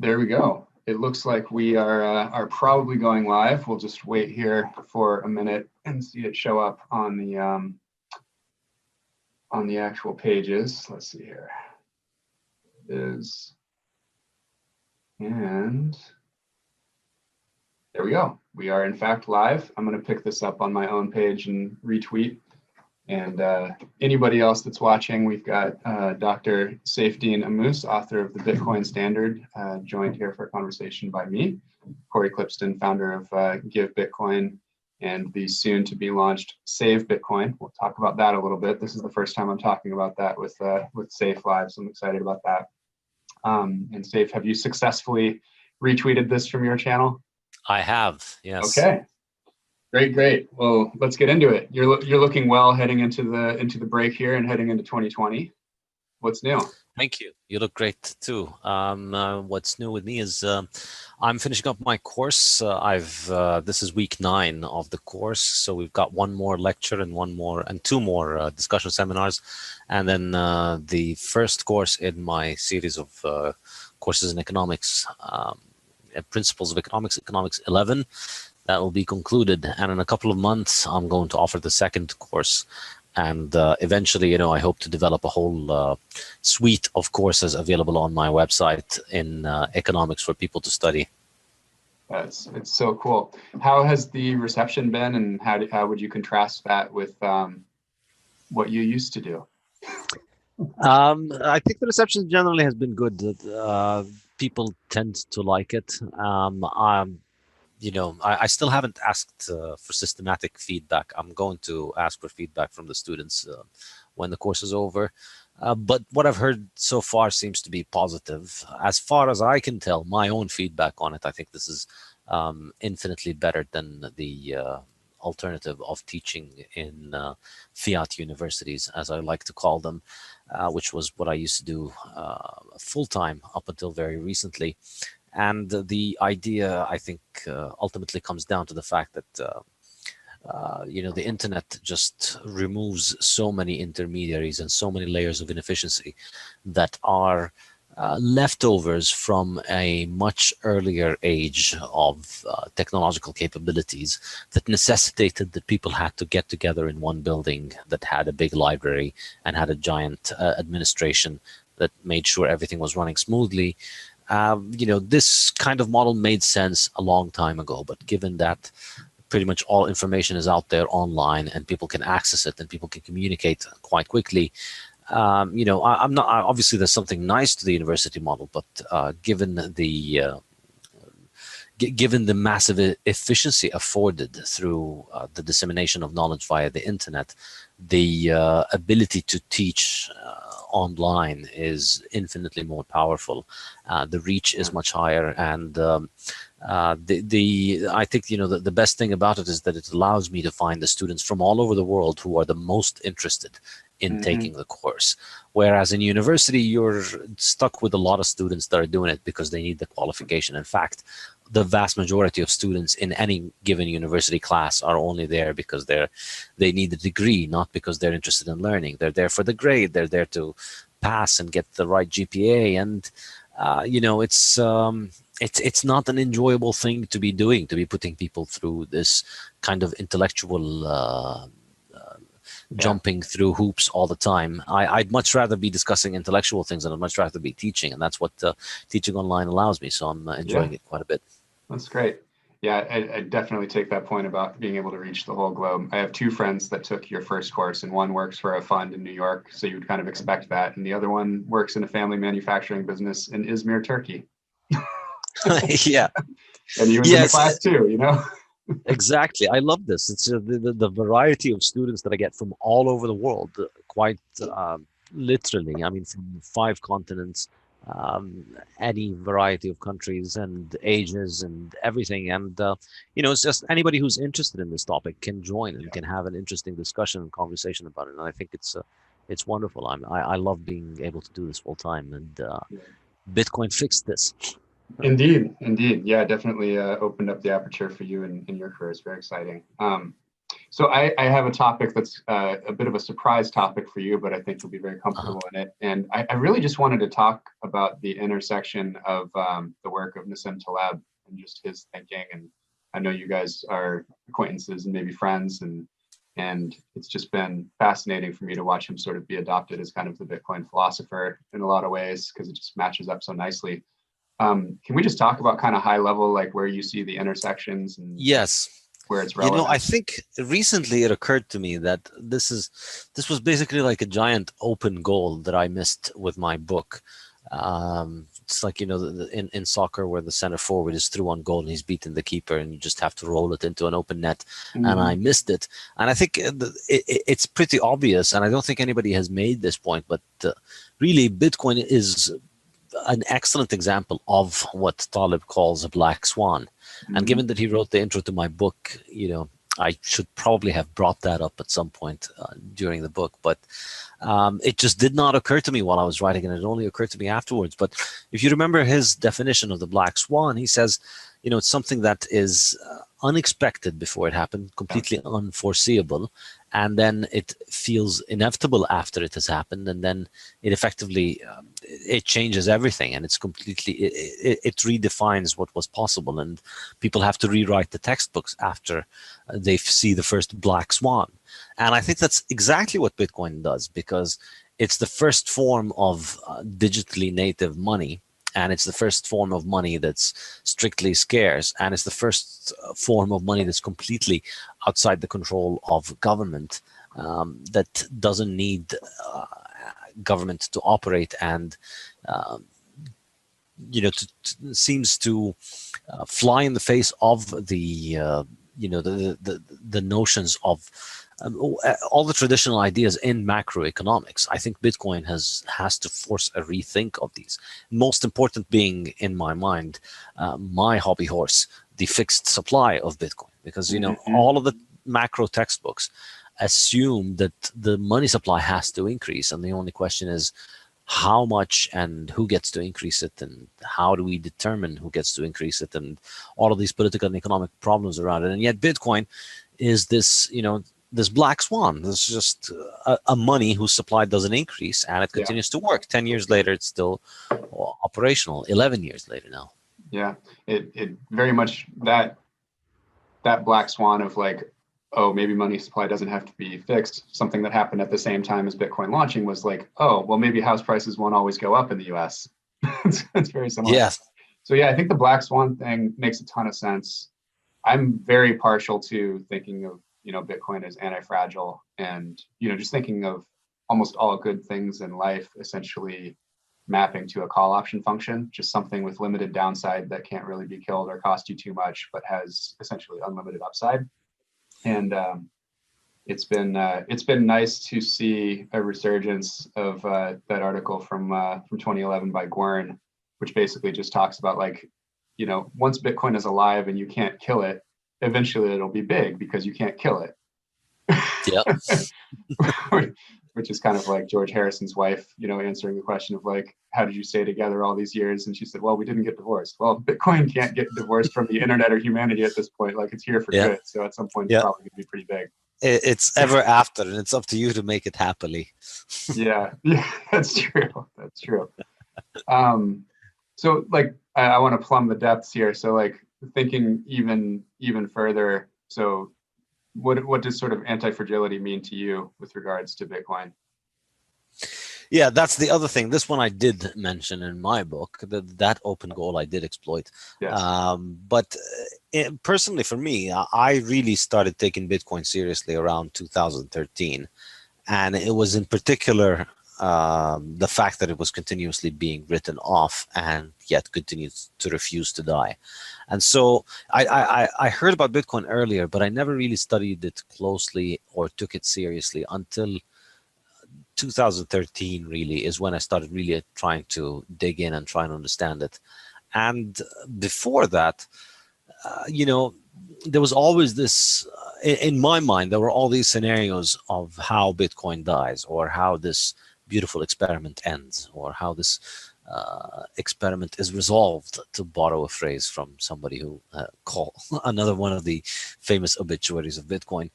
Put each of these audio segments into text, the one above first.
There we go. It looks like we are probably going live. We'll just wait here for a minute and see it show up on the actual pages. Let's see here. It is, and there we go. We are in fact live. I'm going to pick this up on my own page and retweet. And anybody else that's watching, we've got Dr. Saifedean Ammous, author of the Bitcoin Standard, joined here for a conversation by me, Cory Klippsten, founder of Give Bitcoin, and the soon to be launched Save Bitcoin. We'll talk about that a little bit. This is the first time I'm talking about that with Saif Live, so I'm excited about that. And Saif, have you successfully retweeted this from your channel? I have, yes. Okay. Great. Well, let's get into it. You're looking well heading into the break here and heading into 2020. What's new? Thank you. You look great too. What's new with me is I'm finishing up my course. This is week 9 of the course, so we've got one more lecture and two more discussion seminars, and then the first course in my series of courses in economics, Principles of Economics, Economics 11. That will be concluded, and in a couple of months I'm going to offer the second course, and eventually, I hope to develop a whole suite of courses available on my website in economics for people to study. It's so cool. How has the reception been, and how would you contrast that with what you used to do? I think the reception generally has been good. People tend to like it. I still haven't asked for systematic feedback. I'm going to ask for feedback from the students when the course is over. But what I've heard so far seems to be positive. As far as I can tell, my own feedback on it, I think this is infinitely better than the alternative of teaching in fiat universities, as I like to call them, which was what I used to do full-time up until very recently. And the idea, I think, ultimately comes down to the fact that, the internet just removes so many intermediaries and so many layers of inefficiency that are leftovers from a much earlier age of technological capabilities that necessitated that people had to get together in one building that had a big library and had a giant administration that made sure everything was running smoothly. This kind of model made sense a long time ago, but given that pretty much all information is out there online and people can access it and people can communicate quite quickly, I'm not, obviously there's something nice to the university model, but given the massive efficiency afforded through the dissemination of knowledge via the internet, the ability to teach online is infinitely more powerful. The reach is much higher, and I think the best thing about it is that it allows me to find the students from all over the world who are the most interested in taking the course. Whereas in university, you're stuck with a lot of students that are doing it because they need the qualification. In fact, the vast majority of students in any given university class are only there because they need a degree, not because they're interested in learning. They're there for the grade. They're there to pass and get the right GPA. And it's not an enjoyable thing to be doing, to be putting people through this kind of intellectual jumping through hoops all the time. I'd much rather be discussing intellectual things, and I'd much rather be teaching, and that's what teaching online allows me. So I'm enjoying it quite a bit. That's great. Yeah, I definitely take that point about being able to reach the whole globe. I have 2 friends that took your first course, and one works for a fund in New York, so you would kind of expect that, and the other one works in a family manufacturing business in Izmir, Turkey. Yeah. And he was in the class too, Exactly. I love this. It's the variety of students that I get from all over the world, quite literally. I mean, from 5 continents, any variety of countries and ages and everything. And, it's just anybody who's interested in this topic can join and can have an interesting discussion and conversation about it. And I think it's wonderful. I love being able to do this full time, and Bitcoin fixed this. Indeed. Yeah, definitely opened up the aperture for you in your career. It's very exciting. So I have a topic that's a bit of a surprise topic for you, but I think you'll be very Uh-huh. comfortable in it. And I really just wanted to talk about the intersection of the work of Nassim Taleb and just his thinking. And I know you guys are acquaintances and maybe friends, and it's just been fascinating for me to watch him sort of be adopted as kind of the Bitcoin philosopher in a lot of ways, because it just matches up so nicely. Can we just talk about kind of high level, like where you see the intersections and Yes. where it's You know, I relevant? think recently it occurred to me that this was basically like a giant open goal that I missed with my book. It's like, you know, in soccer where the center forward is through on goal and he's beaten the keeper and you just have to roll it into an open net. And I Mhm. missed it. And I think it's pretty obvious. And I don't think anybody has made this point, but really Bitcoin is an excellent example of what Taleb calls a black swan. And Mhm. given that he wrote the intro to my book, you know, I should probably have brought that up at some point during the book, but it just did not occur to me while I was writing, and it only occurred to me afterwards. But if you remember his definition of the black swan, he says, you know, it's something that is unexpected before it happened, Yeah. completely unforeseeable, and then it feels inevitable after it has happened, and then it effectively it changes everything, and it's completely it redefines what was possible, and people have to rewrite the textbooks after they see the first black swan. And I think that's exactly what Bitcoin does, because it's the first form of digitally native money, and it's the first form of money that's strictly scarce, and it's the first form of money that's completely outside the control of government, that doesn't need government to operate, and you know, seems to fly in the face of the you know, the notions of all the traditional ideas in macroeconomics. I think Bitcoin has to force a rethink of these. Most important being, in my mind, my hobby horse, the fixed supply of Bitcoin, because you know Mhm. all of the macro textbooks assume that the money supply has to increase, and the only question is how much and who gets to increase it, and how do we determine who gets to increase it, and all of these political and economic problems around it. And yet Bitcoin is this, you know, this black swan. This is just a money whose supply doesn't increase, and it Yeah. continues to work. 10 years later it's still operational. 11 years later now. Yeah. It very much that black swan of like, oh, maybe money supply doesn't have to be fixed. Something that happened at the same time as Bitcoin launching was like, oh, well, maybe house prices won't always go up in the US. It's very similar. Yes. So yeah, I think the black swan thing makes a ton of sense. I'm very partial to thinking of, you know, Bitcoin as anti-fragile, and, you know, just thinking of almost all good things in life essentially mapping to a call option function, just something with limited downside that can't really be killed or cost you too much, but has essentially unlimited upside. And it's been nice to see a resurgence of that article from 2011 by Gwern, which basically just talks about, like, you know, once Bitcoin is alive and you can't kill it, eventually it'll be big because you can't kill it. Yep. Which is kind of like George Harrison's wife, you know, answering the question of like, how did you stay together all these years? And she said, well, we didn't get divorced. Well, Bitcoin can't get divorced from the internet or humanity at this point. Like, it's here for Yeah. good. So at some point, it's Yeah. probably going to be pretty big. It's ever after, and it's up to you to make it happily. Yeah, yeah, that's true. That's true. Um, so like, I want to plumb the depths here. So like, thinking even further. So what does sort of anti-fragility mean to you with regards to Bitcoin? Yeah, that's the other thing. This one I did mention in my book. That open goal I did exploit. Yes. But personally, for me, I really started taking Bitcoin seriously around 2013. And it was in particular the fact that it was continuously being written off and yet continues to refuse to die. And so I heard about Bitcoin earlier, but I never really studied it closely or took it seriously until 2013 really is when I started really trying to dig in and try and understand it. And before that, you know, there was always this, in my mind, there were all these scenarios of how Bitcoin dies, or how this beautiful experiment ends, or how this experiment is resolved, to borrow a phrase from somebody who called another one of the famous obituaries of Bitcoin.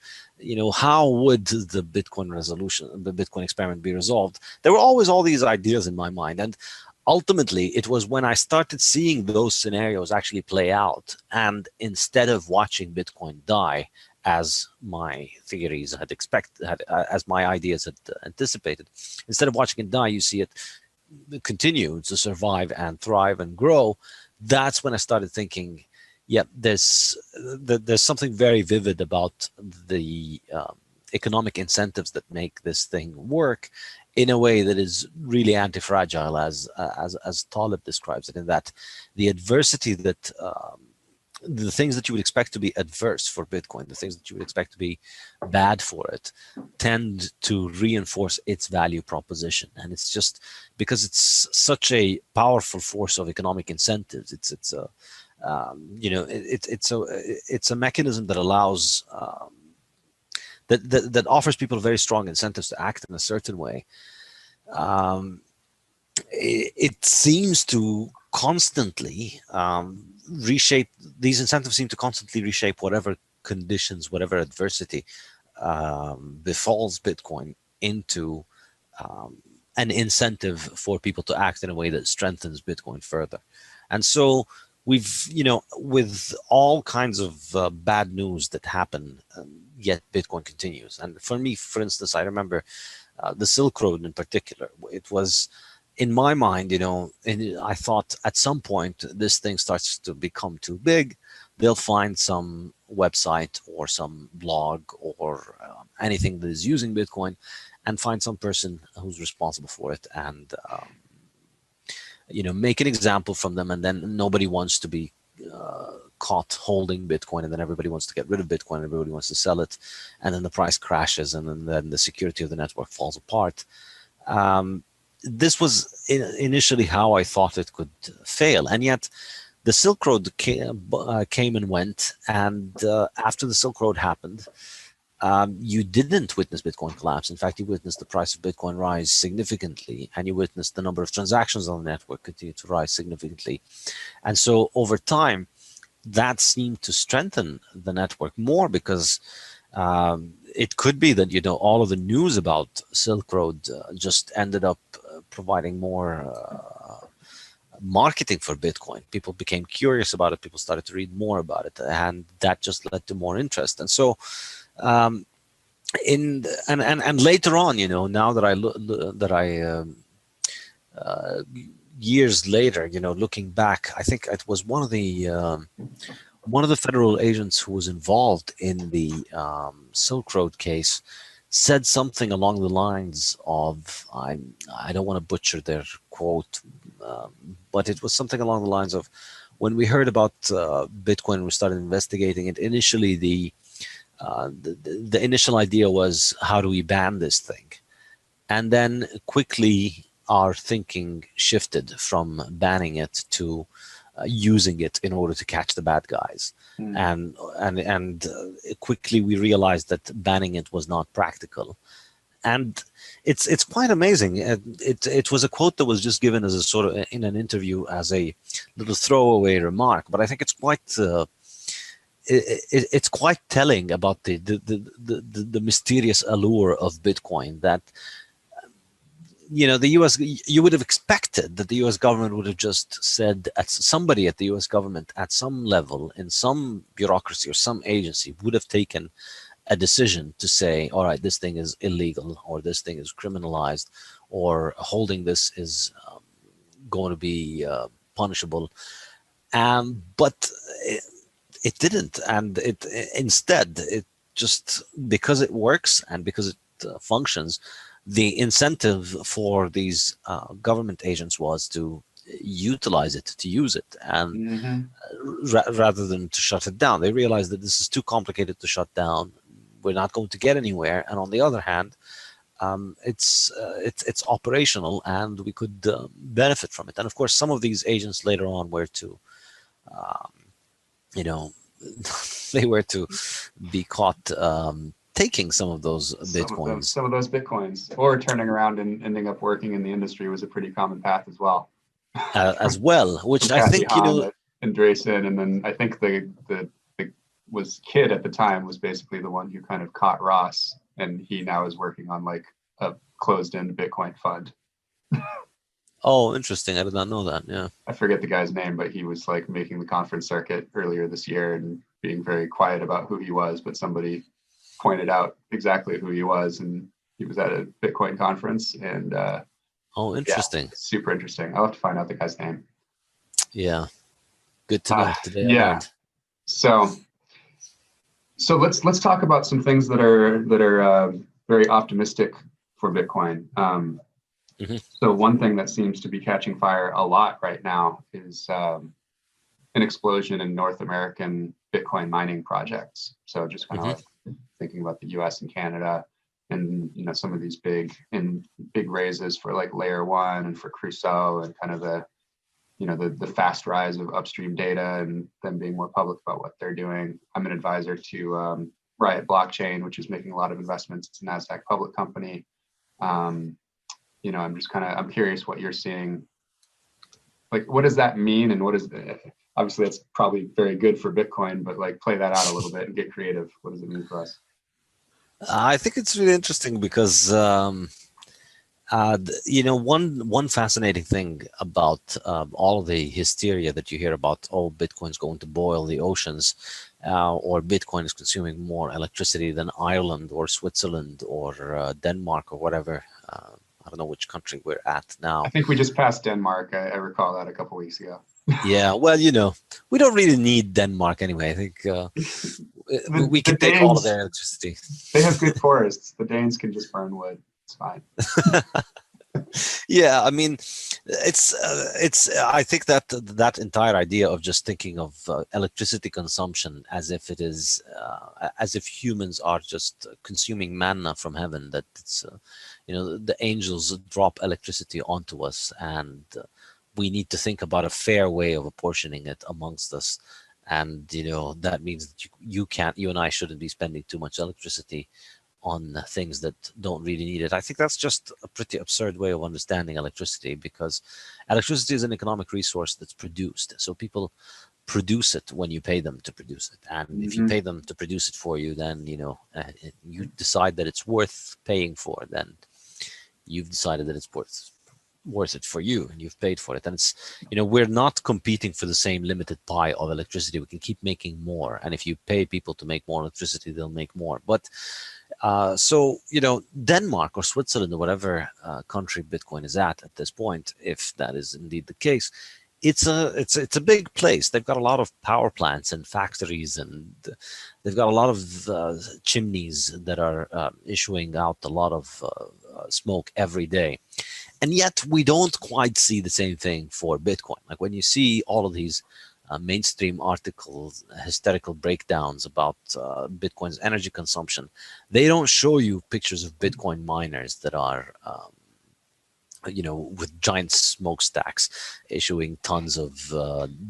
How would the Bitcoin experiment be resolved? There were always all these ideas in my mind, and ultimately it was when I started seeing those scenarios actually play out, and instead of watching Bitcoin die as my theories as my ideas had anticipated, instead of watching it die, you see it continue to survive and thrive and grow. That's when I started thinking, yeah, there's something very vivid about the economic incentives that make this thing work in a way that is really anti-fragile, as Taleb describes it, in that the adversity that the things that you would expect to be adverse for Bitcoin, the things that you would expect to be bad for it, tend to reinforce its value proposition. And it's just because it's such a powerful force of economic incentives. It's a it's a mechanism that allows that offers people very strong incentives to act in a certain way. It seems to constantly reshape, these incentives seem to constantly reshape whatever conditions, whatever adversity befalls Bitcoin into an incentive for people to act in a way that strengthens Bitcoin further. And so we've, with all kinds of bad news that happen, yet Bitcoin continues. And for me, for instance, I remember the Silk Road in particular. It was, in my mind, I thought at some point this thing starts to become too big. They'll find some website or some blog or anything that is using Bitcoin and find some person who's responsible for it and, make an example from them. And then nobody wants to be caught holding Bitcoin, and then everybody wants to get rid of Bitcoin, everybody wants to sell it, and then the price crashes, and then the security of the network falls apart. This was initially how I thought it could fail, and yet the Silk Road came and went, and after the Silk Road happened, you didn't witness Bitcoin collapse. In fact, you witnessed the price of Bitcoin rise significantly, and you witnessed the number of transactions on the network continue to rise significantly. And so over time, that seemed to strengthen the network more, because it could be that, all of the news about Silk Road just ended up providing more marketing for Bitcoin. People became curious about it. People started to read more about it, and that just led to more interest. And so, and later on, now that years later, looking back, I think it was one of the federal agents who was involved in the Silk Road case said something along the lines of, I don't want to butcher their quote, but it was something along the lines of, when we heard about Bitcoin, we started investigating it. Initially, the initial idea was, how do we ban this thing? And then quickly our thinking shifted from banning it to using it in order to catch the bad guys. And quickly we realized that banning it was not practical. And it's quite amazing. It was a quote that was just given as a sort of, in an interview, as a little throwaway remark, but I think it's quite telling about the mysterious allure of Bitcoin, that the U.S. you would have expected that the U.S. government would have just said, somebody at the U.S. government at some level, in some bureaucracy or some agency, would have taken a decision to say, all right, this thing is illegal, or this thing is criminalized, or holding this is going to be punishable. But it didn't, and instead, it just, because it works and because it functions, the incentive for these government agents was to utilize it, to use it, and rather than to shut it down. They realized that this is too complicated to shut down. We're not going to get anywhere. And on the other hand, it's operational, and we could benefit from it. And of course, some of these agents later on were to, they were to be caught taking some of those Bitcoins. Some of those Bitcoins, or turning around and ending up working in the industry, was a pretty common path as well. as well, which I Kathy think, you Hahn know, and Drayson, and then I think the was Kid at the time was basically the one who kind of caught Ross, and he now is working on like a closed-end Bitcoin fund. oh, interesting. I did not know that. Yeah. I forget the guy's name, but he was like making the conference circuit earlier this year and being very quiet about who he was, but somebody pointed out exactly who he was, and he was at a Bitcoin conference, and Oh, yeah, interesting. super interesting. I'll have to find out the guy's name. Yeah. Good to know. Today I Yeah. learned. So let's talk about some things that are very optimistic for Bitcoin. So one thing that seems to be catching fire a lot right now is an explosion in North American Bitcoin mining projects. So just kind of like thinking about the U.S. and Canada, and some of these big raises for like Layer 1 and for Crusoe, and kind of the fast rise of upstream data and them being more public about what they're doing. I'm an advisor to Riot Blockchain, which is making a lot of investments. It's a NASDAQ public company. I'm curious what you're seeing. Like, what does that mean? And obviously that's probably very good for Bitcoin, but like play that out a little bit and get creative. What does it mean for us? I think it's really interesting because one fascinating thing about all of the hysteria that you hear about, oh, Bitcoin's going to boil the oceans, or Bitcoin is consuming more electricity than Ireland or Switzerland or Denmark or whatever. I don't know which country we're at now. I think we just passed Denmark. I recall that a couple weeks ago. Yeah, well, we don't really need Denmark anyway. I think we can take all of their electricity. They have good forests. The Danes can just burn wood. It's fine. Yeah, I mean, it's. I think that entire idea of just thinking of electricity consumption as if it is, as if humans are just consuming manna from heaven. That it's, the angels drop electricity onto us, and we need to think about a fair way of apportioning it amongst us. And that means that you and I shouldn't be spending too much electricity on things that don't really need it. I think that's just a pretty absurd way of understanding electricity, because electricity is an economic resource that's produced. So people produce it when you pay them to produce it. And if you pay them to produce it for you, then, you decide that it's worth paying for, then you've decided that it's worth it for you, and you've paid for it. And it's, we're not competing for the same limited pie of electricity. We can keep making more, and if you pay people to make more electricity, they'll make more. But so Denmark or Switzerland or whatever country Bitcoin is at this point, if that is indeed the case, it's a big place. They've got a lot of power plants and factories, and they've got a lot of chimneys that are issuing out a lot of smoke every day. And yet we don't quite see the same thing for Bitcoin. Like when you see all of these mainstream articles, hysterical breakdowns about Bitcoin's energy consumption, they don't show you pictures of Bitcoin miners that are, with giant smokestacks issuing tons of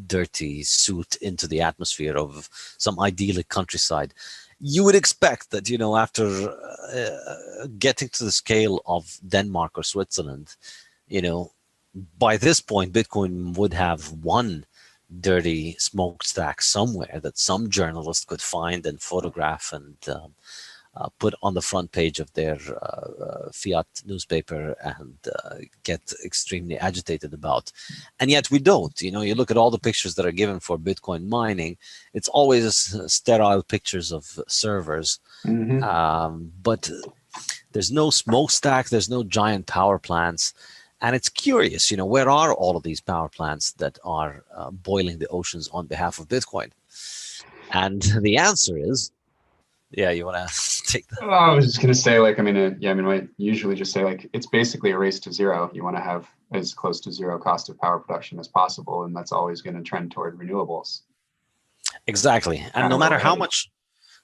dirty soot into the atmosphere of some idyllic countryside. You would expect that, after getting to the scale of Denmark or Switzerland, by this point, Bitcoin would have one dirty smokestack somewhere that some journalist could find and photograph and put on the front page of their fiat newspaper and get extremely agitated about. And yet we don't. You look at all the pictures that are given for Bitcoin mining, it's always sterile pictures of servers. But there's no smokestack, there's no giant power plants. And it's curious, where are all of these power plants that are boiling the oceans on behalf of Bitcoin? And the answer is, yeah, you want to take that? I was just going to say, I usually just say, like, it's basically a race to zero. You want to have as close to zero cost of power production as possible, and that's always going to trend toward renewables. Exactly. And no matter how much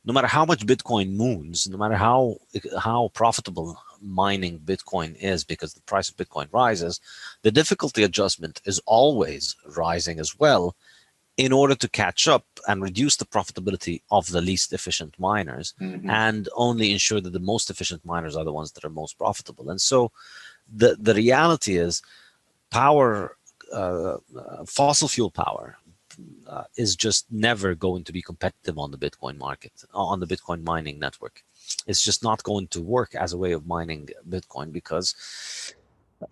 Bitcoin moves, no matter how profitable mining Bitcoin is, because the price of Bitcoin rises, the difficulty adjustment is always rising as well, in order to catch up and reduce the profitability of the least efficient miners, and only ensure that the most efficient miners are the ones that are most profitable. And so the reality is, power fossil fuel power is just never going to be competitive on the Bitcoin market, on the Bitcoin mining network. It's just not going to work as a way of mining Bitcoin, because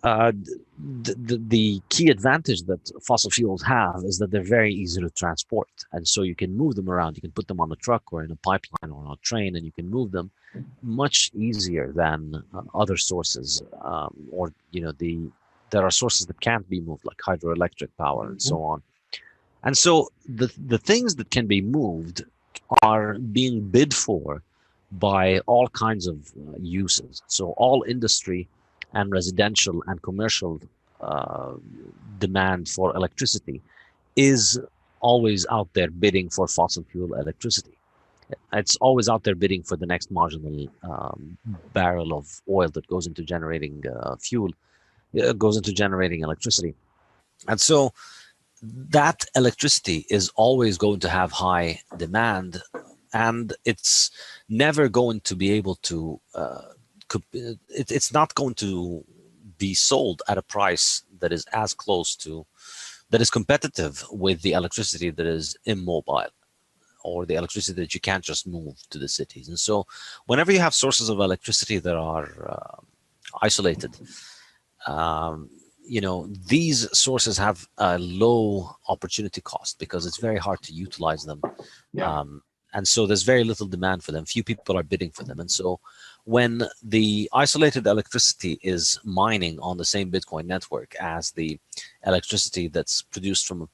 the key advantage that fossil fuels have is that they're very easy to transport. And so you can move them around. You can put them on a truck or in a pipeline or on a train, and you can move them much easier than other sources. Or, there are sources that can't be moved, like hydroelectric power and so on. And so the things that can be moved are being bid for by all kinds of uses. So all industry and residential and commercial demand for electricity is always out there bidding for fossil fuel electricity. It's always out there bidding for the next marginal barrel of oil that goes into generating goes into generating electricity. And so that electricity is always going to have high demand, and it's never going to be able to it's not going to be sold at a price that is as close to, that is competitive with the electricity that is immobile, or the electricity that you can't just move to the cities. And so whenever you have sources of electricity that are isolated, these sources have a low opportunity cost because it's very hard to utilize them. Yeah. And so there's very little demand for them. Few people are bidding for them. And so when the isolated electricity is mining on the same Bitcoin network as the electricity that's produced from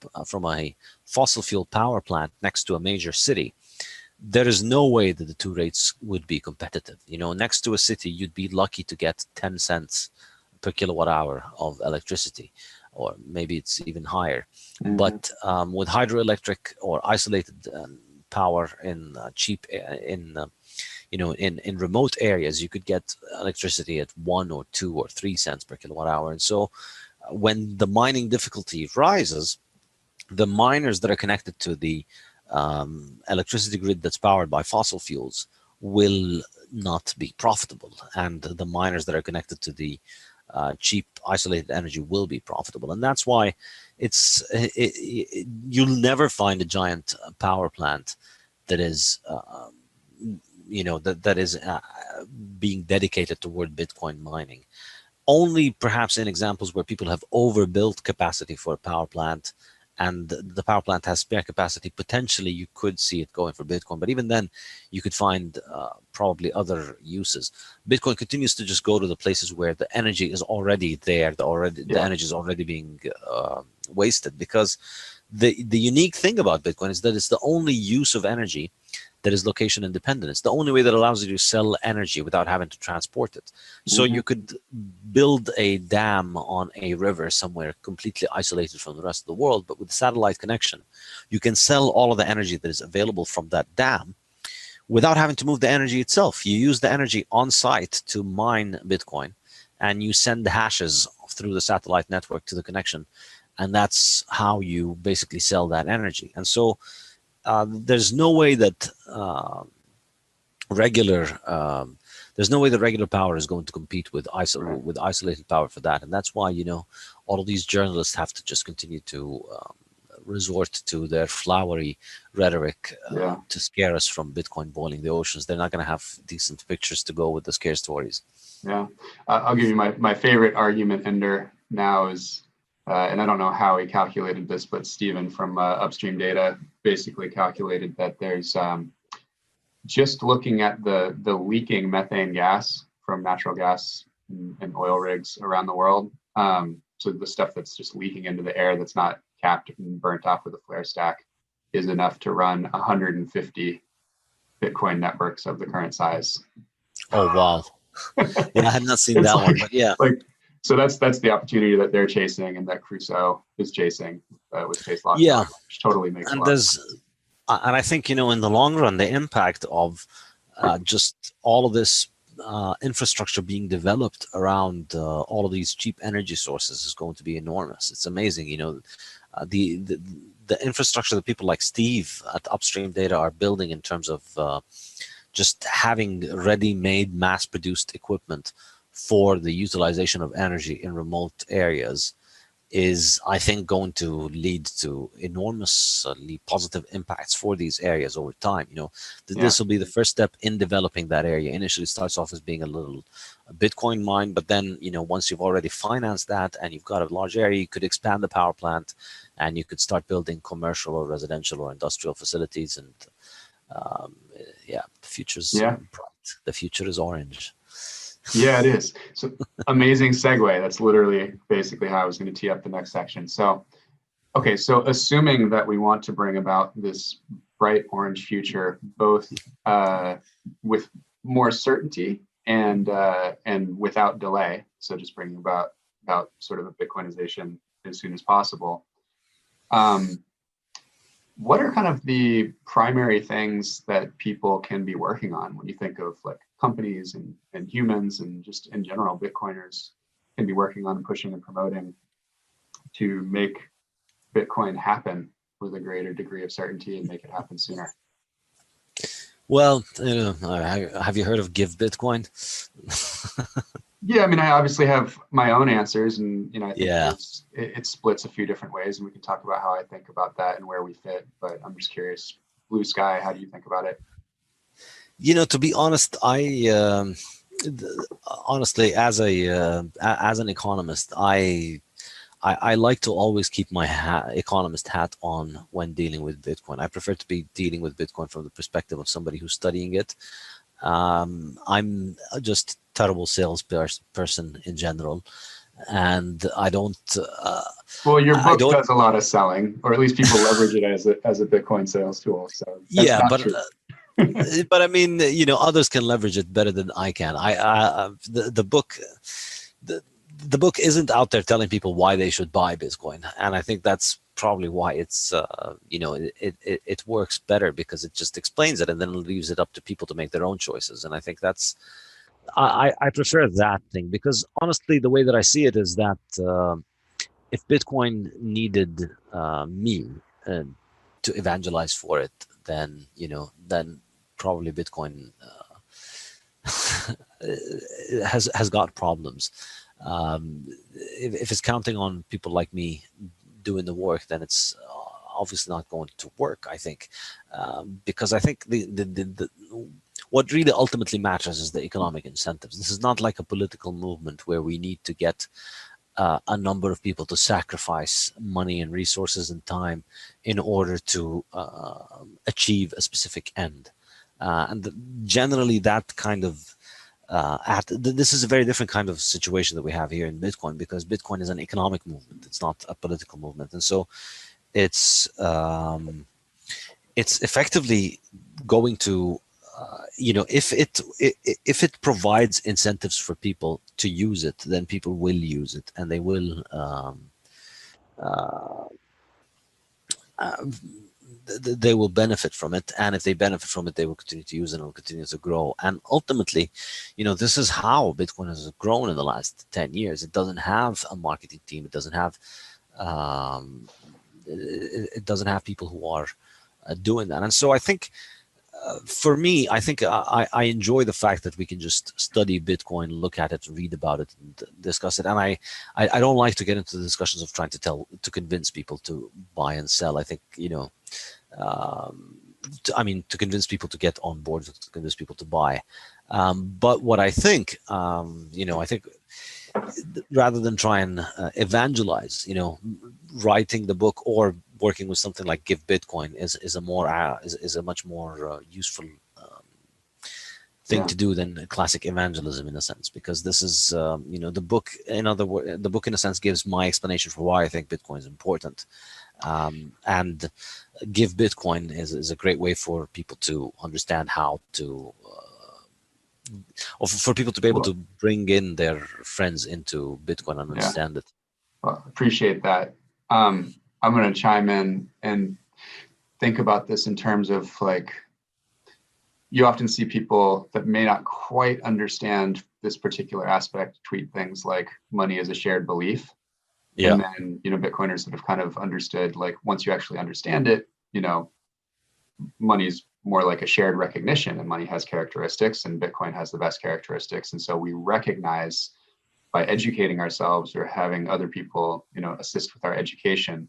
a fossil fuel power plant next to a major city, there is no way that the two rates would be competitive. Next to a city, you'd be lucky to get 10 cents per kilowatt hour of electricity, or maybe it's even higher. But with hydroelectric or isolated power in in remote areas, you could get electricity at 1 or 2 or 3 cents per kilowatt hour. And so when the mining difficulty rises, the miners that are connected to the electricity grid that's powered by fossil fuels will not be profitable, and the miners that are connected to the cheap isolated energy will be profitable. And that's why you'll never find a giant power plant that is that is being dedicated toward Bitcoin mining. Only perhaps in examples where people have overbuilt capacity for a power plant, and the power plant has spare capacity, potentially you could see it going for Bitcoin. But even then, you could find probably other uses. Bitcoin continues to just go to the places where the energy is already there, the energy is already being wasted. Because the unique thing about Bitcoin is that it's the only use of energy that is location independent. It's the only way that allows you to sell energy without having to transport it. So you could build a dam on a river somewhere completely isolated from the rest of the world, but with a satellite connection, you can sell all of the energy that is available from that dam without having to move the energy itself. You use the energy on site to mine Bitcoin, and you send the hashes through the satellite network to the connection, and that's how you basically sell that energy. And so there's no way that regular power is going to compete with isolated power for that. And that's why all of these journalists have to just continue to resort to their flowery rhetoric to scare us from Bitcoin boiling the oceans. They're not going to have decent pictures to go with the scare stories. Yeah, I'll give you my favorite argument ender now is, and I don't know how he calculated this, but Stephen from Upstream Data basically calculated that there's just looking at the leaking methane gas from natural gas and oil rigs around the world. So the stuff that's just leaking into the air that's not capped and burnt off with a flare stack is enough to run 150 Bitcoin networks of the current size. Oh, wow. Yeah, I had not seen that one, but yeah. So that's the opportunity that they're chasing and that Crusoe is chasing with Chase Lock. Yeah, which totally makes and sense. And I think, in the long run, the impact of just all of this infrastructure being developed around all of these cheap energy sources is going to be enormous. It's amazing, the infrastructure that people like Steve at Upstream Data are building in terms of just having ready-made, mass-produced equipment for the utilization of energy in remote areas is, I think, going to lead to enormously positive impacts for these areas over time. Yeah. This will be the first step in developing that area. Initially, it starts off as being a Bitcoin mine, but then, once you've already financed that and you've got a large area, you could expand the power plant, and you could start building commercial or residential or industrial facilities. And um, yeah, the future's Yeah. bright. The future is orange. Yeah, it is. So amazing segue. That's literally basically how I was going to tee up the next section. So, okay, so assuming that we want to bring about this bright orange future, both with more certainty and without delay, so just bringing about sort of a Bitcoinization as soon as possible. What are kind of the primary things that people can be working on when you think of like companies and humans and just in general Bitcoiners can be working on pushing and promoting to make Bitcoin happen with a greater degree of certainty and make it happen sooner? Well, have you heard of Give Bitcoin? Yeah, I mean, I obviously have my own answers, and I think Yeah. it splits a few different ways, and we can talk about how I think about that and where we fit. But I'm just curious, blue sky, how do you think about it? To be honest, honestly, as an economist, I like to always keep my economist hat on when dealing with Bitcoin. I prefer to be dealing with Bitcoin from the perspective of somebody who's studying it. I'm just terrible salesperson in general, and I don't. Well, your I book don't. does a lot of selling, or at least people leverage it as a Bitcoin sales tool. So that's Yeah, not true. but I mean, others can leverage it better than I can. The book, the the book isn't out there telling people why they should buy Bitcoin, and I think that's probably why it's it works better, because it just explains it and then leaves it up to people to make their own choices. And I think that's I prefer that thing, because honestly, the way that I see it is that if Bitcoin needed me uh, to evangelize for it, then then probably Bitcoin has got problems. If it's counting on people like me doing the work, then it's obviously not going to work, I think, because I think the what really ultimately matters is the economic incentives. This is not like a political movement where we need to get a number of people to sacrifice money and resources and time in order to achieve a specific end. Generally, that kind of this is a very different kind of situation that we have here in Bitcoin, because Bitcoin is an economic movement. It's not a political movement, and so it's effectively going to if it provides incentives for people to use it, then people will use it, and they will uh, uh, they will benefit from it. And if they benefit from it, they will continue to use it and will continue to grow. And ultimately, this is how Bitcoin has grown in the last 10 years. It doesn't have a marketing team. It doesn't have um, it doesn't have people who are doing that. And so I think for me, I think I enjoy the fact that we can just study Bitcoin, look at it, read about it, and discuss it. And I don't like to get into the discussions of trying to convince people to buy and sell. I think, to convince people to get on board, to convince people to buy. But what I think, I think rather than try and evangelize, writing the book or working with something like Give Bitcoin is a much more useful thing Yeah. to do than classic evangelism, in a sense, because this is the book. The book in a sense gives my explanation for why I think Bitcoin is important, and Give Bitcoin is a great way for people to understand how to. Or for people to be able to Well, bring in their friends into Bitcoin and yeah. understand it. Well, appreciate that. I'm going to chime in and think about this in terms of like, you often see people that may not quite understand this particular aspect tweet things like money is a shared belief. Yeah. And then, Bitcoiners that have kind of understood, like, once you actually understand it, money's more like a shared recognition, and money has characteristics, and Bitcoin has the best characteristics. And so we recognize by educating ourselves or having other people, assist with our education,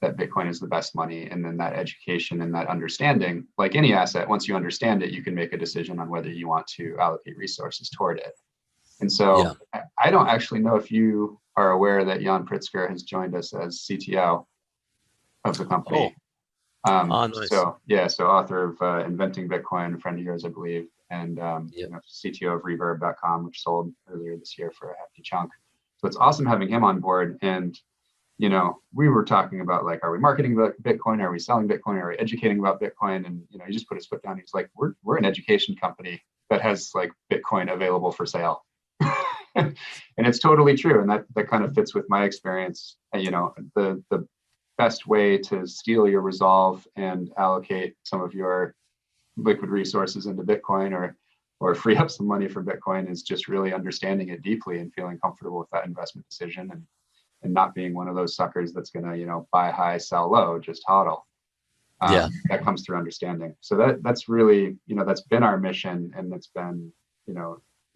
that Bitcoin is the best money. And then that education and that understanding, like any asset, once you understand it, you can make a decision on whether you want to allocate resources toward it. And so I don't actually know if you are aware that Jan Pritzker has joined us as CTO of the company. Nice. So author of Inventing Bitcoin, a friend of yours, I believe, and CTO of Reverb.com, which sold earlier this year for a hefty chunk. So it's awesome having him on board. And we were talking about, like, are we marketing Bitcoin? Are we selling Bitcoin? Are we educating about Bitcoin? And he just put his foot down. He's like, we're an education company that has like Bitcoin available for sale. And it's totally true. And that kind of fits with my experience. The best way to steal your resolve and allocate some of your liquid resources into Bitcoin or free up some money for Bitcoin is just really understanding it deeply and feeling comfortable with that investment decision, and not being one of those suckers that's going to, buy high, sell low, just hodl. That comes through understanding. So that's really, that's been our mission. And it's been,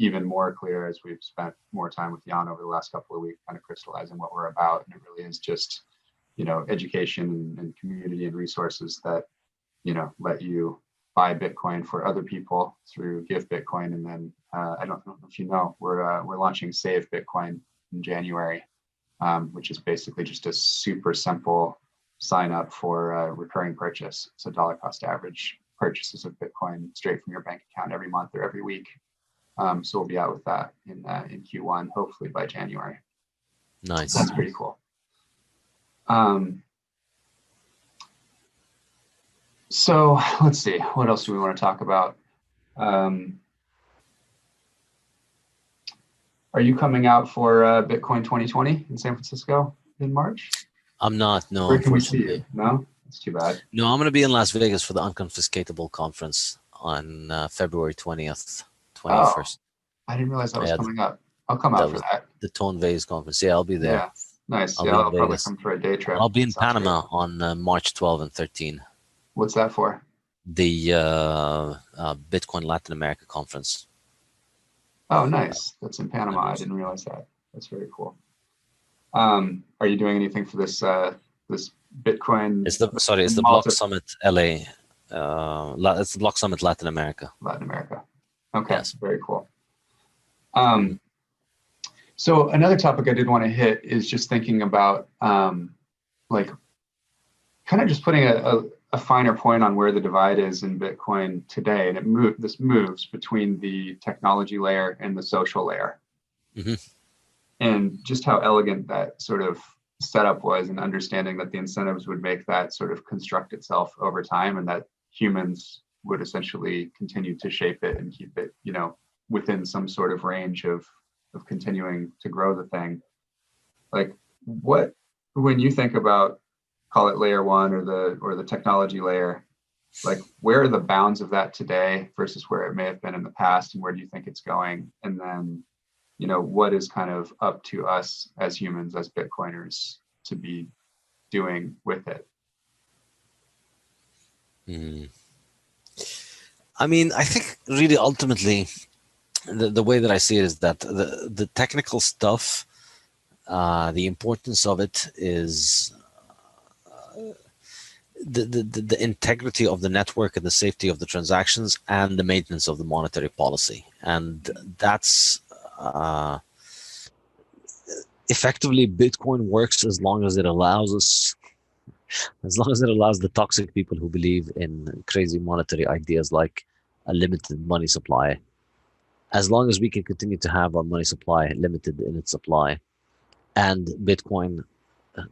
even more clear as we've spent more time with Jan over the last couple of weeks, kind of crystallizing what we're about. And it really is just, education and community and resources that, let you buy Bitcoin for other people through Give Bitcoin. And then I don't know if we're launching Save Bitcoin in January, which is basically just a super simple sign up for recurring purchase. So dollar cost average purchases of Bitcoin straight from your bank account every month or every week. So we'll be out with that in Q1, hopefully by January. Nice. So that's pretty cool. So let's see, what else do we want to talk about? Are you coming out for Bitcoin 2020 in San Francisco in March? I'm not, no. Where can we see you? No? That's too bad. No, I'm going to be in Las Vegas for the Unconfiscatable conference on February 20th, 21st. I didn't realize that was coming up. I'll come out for that. The Tone Vase conference. Yeah, I'll be there. Yeah, nice. I'll probably come for a day trip. I'll be in Panama on March 12 and 13. What's that for? The Bitcoin Latin America conference. Oh, nice. That's in Panama. I didn't realize that. That's very cool. Are you doing anything for this this Bitcoin? It's the Block Summit LA. It's the Block Summit Latin America. Latin America. Okay, yes. Very cool. So another topic I did want to hit is just thinking about like kind of just putting a finer point on where the divide is in Bitcoin today, and this moves between the technology layer and the social layer. Mm-hmm. And just how elegant that sort of setup was, and understanding that the incentives would make that sort of construct itself over time, and that humans would essentially continue to shape it and keep it, within some sort of range of continuing to grow the thing. Like, when you think about, call it layer one or the technology layer, like, where are the bounds of that today versus where it may have been in the past, and where do you think it's going? And then, what is kind of up to us as humans, as Bitcoiners, to be doing with it? I mean, I think really ultimately, the way that I see it is that the technical stuff, the importance of it is the integrity of the network and the safety of the transactions and the maintenance of the monetary policy. And that's effectively, Bitcoin works as long as it allows the toxic people who believe in crazy monetary ideas like a limited money supply. As long as we can continue to have our money supply limited in its supply, and Bitcoin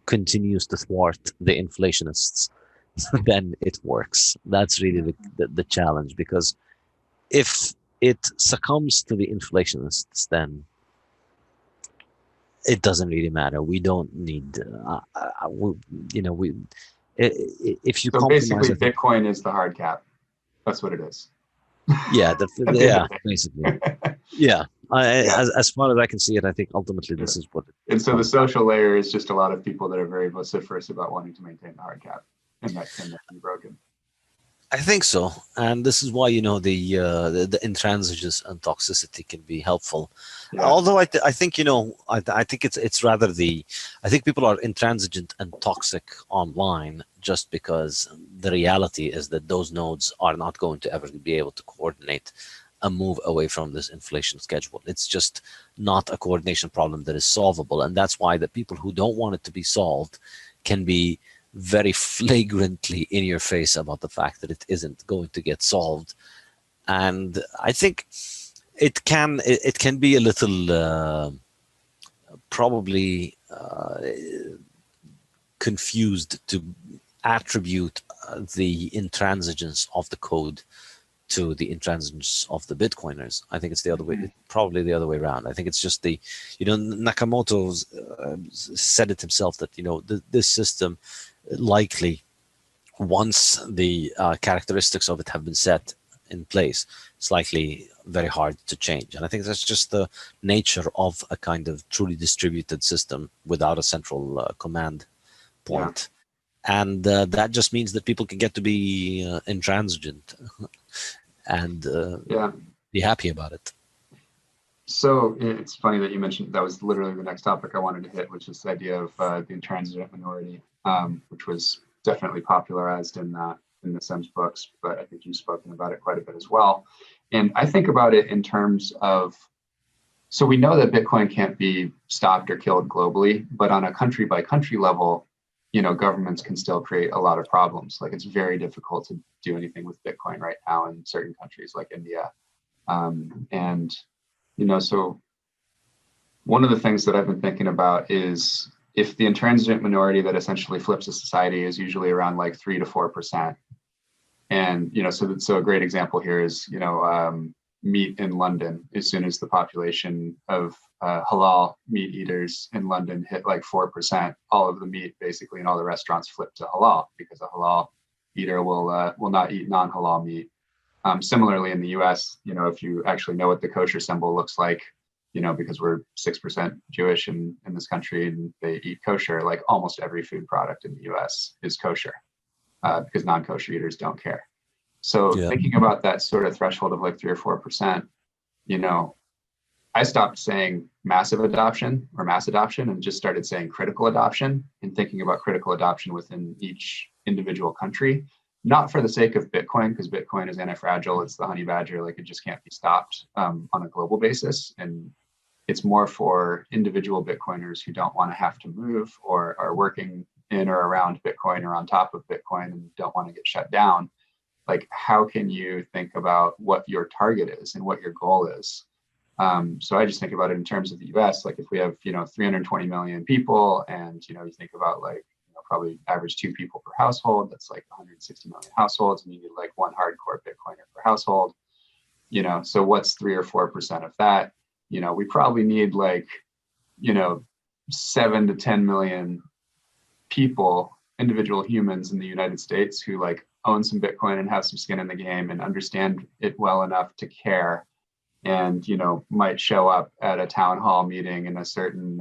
continues to thwart the inflationists, then it works. That's really the challenge, because if it succumbs to the inflationists, then it doesn't really matter. We don't need, if you so compromise, basically, Bitcoin is the hard cap. That's what it is. Yeah, basically. Yeah. As far as I can see it, I think ultimately this is what. And so the social layer is just a lot of people that are very vociferous about wanting to maintain the hard cap, and that can be broken. I think so, and this is why the intransigence and toxicity can be helpful. Yeah, Although I think I think it's rather I think people are intransigent and toxic online just because the reality is that those nodes are not going to ever be able to coordinate a move away from this inflation schedule. It's just not a coordination problem that is solvable, and that's why the people who don't want it to be solved can be very flagrantly in your face about the fact that it isn't going to get solved. And I think it can be a little probably confused to attribute the intransigence of the code to the intransigence of the Bitcoiners. I think it's the other way, probably the other way around. I think it's just Nakamoto said it himself that, this system likely, once the characteristics of it have been set in place, it's likely very hard to change. And I think that's just the nature of a kind of truly distributed system without a central command yeah, point. And that just means that people can get to be intransigent and yeah. be happy about it. So it's funny that you mentioned that was literally the next topic I wanted to hit, which is the idea of the intransigent minority, which was definitely popularized in the Sims books, but I think you've spoken about it quite a bit as well. And I think about it in terms of, so we know that Bitcoin can't be stopped or killed globally, but on a country by country level, governments can still create a lot of problems. Like it's very difficult to do anything with Bitcoin right now in certain countries like India. And so one of the things that I've been thinking about is if the intransigent minority that essentially flips a society is usually around like 3 to 4%. And, so a great example here is, meat in London. As soon as the population of halal meat eaters in London hit like 4%, all of the meat basically in all the restaurants flip to halal because a halal eater will not eat non-halal meat. Similarly, in the U.S., if you actually know what the kosher symbol looks like, because we're 6% Jewish in this country and they eat kosher, like almost every food product in the U.S. is kosher because non-kosher eaters don't care. So Yeah. thinking about that sort of threshold of like 3 or 4%, I stopped saying massive adoption or mass adoption and just started saying critical adoption and thinking about critical adoption within each individual country, not for the sake of Bitcoin, because Bitcoin is anti-fragile. It's the honey badger, like it just can't be stopped on a global basis. And it's more for individual Bitcoiners who don't want to have to move or are working in or around Bitcoin or on top of Bitcoin and don't want to get shut down. Like, how can you think about what your target is and what your goal is? So I just think about it in terms of the US, like if we have, 320 million people and, you think about like, probably average 2 people per household, that's like 160 million households and you need like one hardcore Bitcoiner per household, so what's 3 or 4% of that? We probably need like, 7 to 10 million people, individual humans in the United States who like own some Bitcoin and have some skin in the game and understand it well enough to care and might show up at a town hall meeting in a certain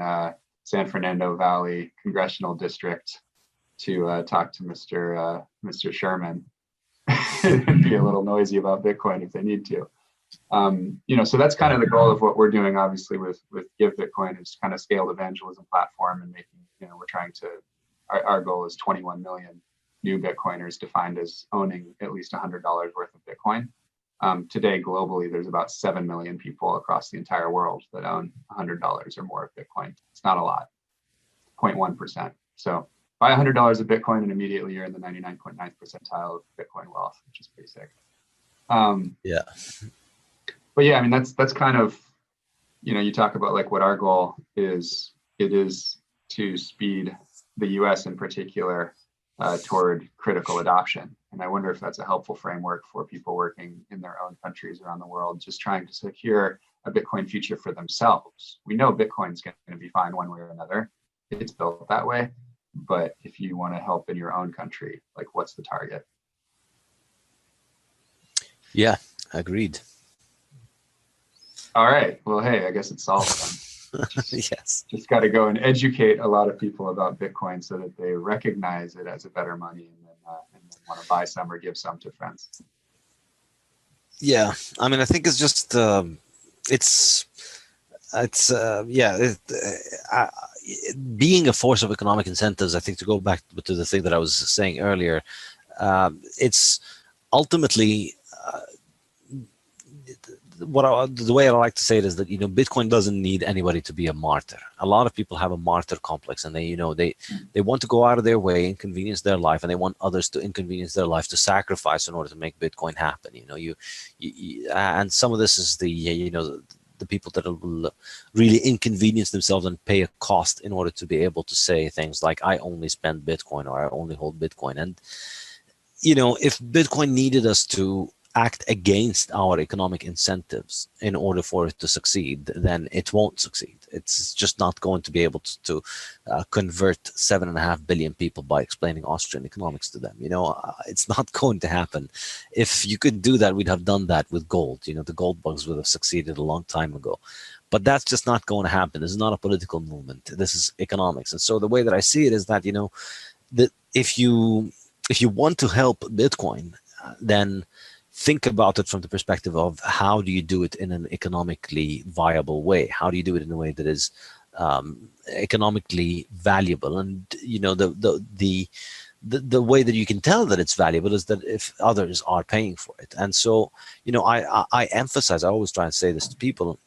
San Fernando Valley congressional district to talk to Mr. Sherman and be a little noisy about Bitcoin if they need to. So that's kind of the goal of what we're doing, obviously, with Give Bitcoin is kind of scaled evangelism platform and making, we're trying to, our goal is 21 million new Bitcoiners defined as owning at least $100 worth of Bitcoin. Today, globally, there's about 7 million people across the entire world that own $100 or more of Bitcoin. It's not a lot, 0.1%. So buy $100 of Bitcoin and immediately you're in the 99.9th percentile of Bitcoin wealth, which is pretty sick. Yeah. But yeah, I mean, that's kind of, you talk about like what our goal is. It is to speed the US in particular toward critical adoption. And I wonder if that's a helpful framework for people working in their own countries around the world, just trying to secure a Bitcoin future for themselves. We know Bitcoin's going to be fine one way or another. It's built that way. But if you want to help in your own country, like what's the target? Yeah, agreed. All right. Well, hey, I guess it's solved then. Yes. Just got to go and educate a lot of people about Bitcoin so that they recognize it as a better money, and then want to buy some or give some to friends. Yeah. I mean, I think it's just it's yeah. Being a force of economic incentives. I think, to go back to the thing that I was saying earlier, it's ultimately the way I like to say it is that, Bitcoin doesn't need anybody to be a martyr. A lot of people have a martyr complex, and they want to go out of their way, inconvenience their life, and they want others to inconvenience their life, to sacrifice in order to make Bitcoin happen. And some of this is the people that will really inconvenience themselves and pay a cost in order to be able to say things like, I only spend Bitcoin, or I only hold Bitcoin. And if Bitcoin needed us to act against our economic incentives in order for it to succeed, then it won't succeed. It's just not going to be able to convert 7.5 billion people by explaining Austrian economics to them. It's not going to happen. If you could do that, we'd have done that with gold. The gold bugs would have succeeded a long time ago. But that's just not going to happen. This is not a political movement. This is economics. And so the way that I see it is that, that if you want to help Bitcoin, then think about it from the perspective of, how do you do it in an economically viable way? How do you do it in a way that is economically valuable? And the way that you can tell that it's valuable is that if others are paying for it. And so, I emphasize, I always try and say this to people.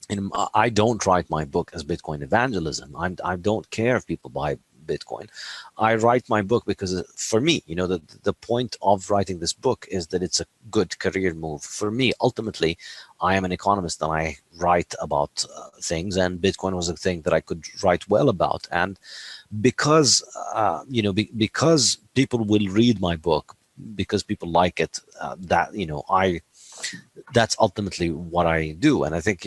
And I don't write my book as Bitcoin evangelism. I don't care if people buy Bitcoin. I write my book because, for me, the point of writing this book is that it's a good career move for me. Ultimately, I am an economist and I write about things, and Bitcoin was a thing that I could write well about. And because because people will read my book, because people like it, that's ultimately what I do. And I think,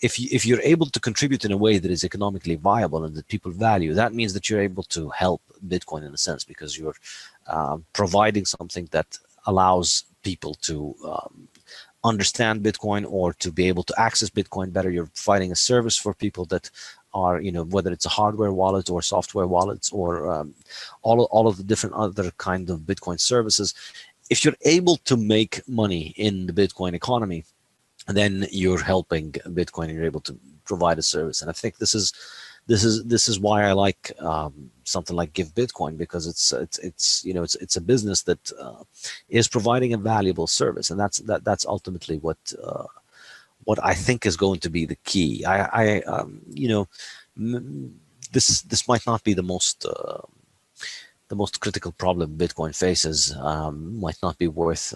if you're able to contribute in a way that is economically viable and that people value, that means that you're able to help Bitcoin in a sense, because you're providing something that allows people to understand Bitcoin, or to be able to access Bitcoin better. You're providing a service for people that are, whether it's a hardware wallet or software wallets, or all of the different other kind of Bitcoin services. If you're able to make money in the Bitcoin economy, then you're helping Bitcoin, and you're able to provide a service. And I think this is why I like something like Give Bitcoin, because it's a business that is providing a valuable service, and that's ultimately what I think is going to be the key. This might not be the most critical problem Bitcoin faces, might not be worth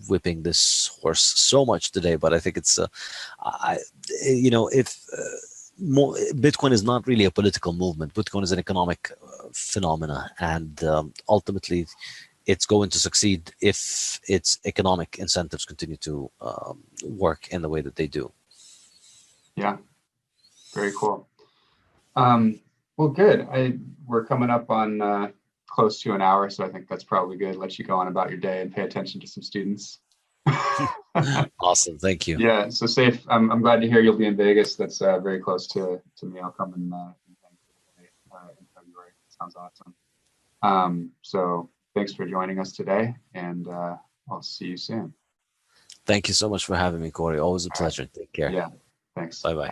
whipping this horse so much today, but I think it's, if Bitcoin is not really a political movement. Bitcoin is an economic phenomena, and ultimately, it's going to succeed if its economic incentives continue to work in the way that they do. Yeah, very cool. Well, good. We're coming up on close to an hour, so I think that's probably good. Let you go on about your day and pay attention to some students. Awesome, thank you. Yeah, so Safe. I'm glad to hear you'll be in Vegas. That's very close to me. I'll come in February. Sounds awesome. So thanks for joining us today, and I'll see you soon. Thank you so much for having me, Cory. Always a pleasure. Take care. Yeah, thanks. Bye-bye.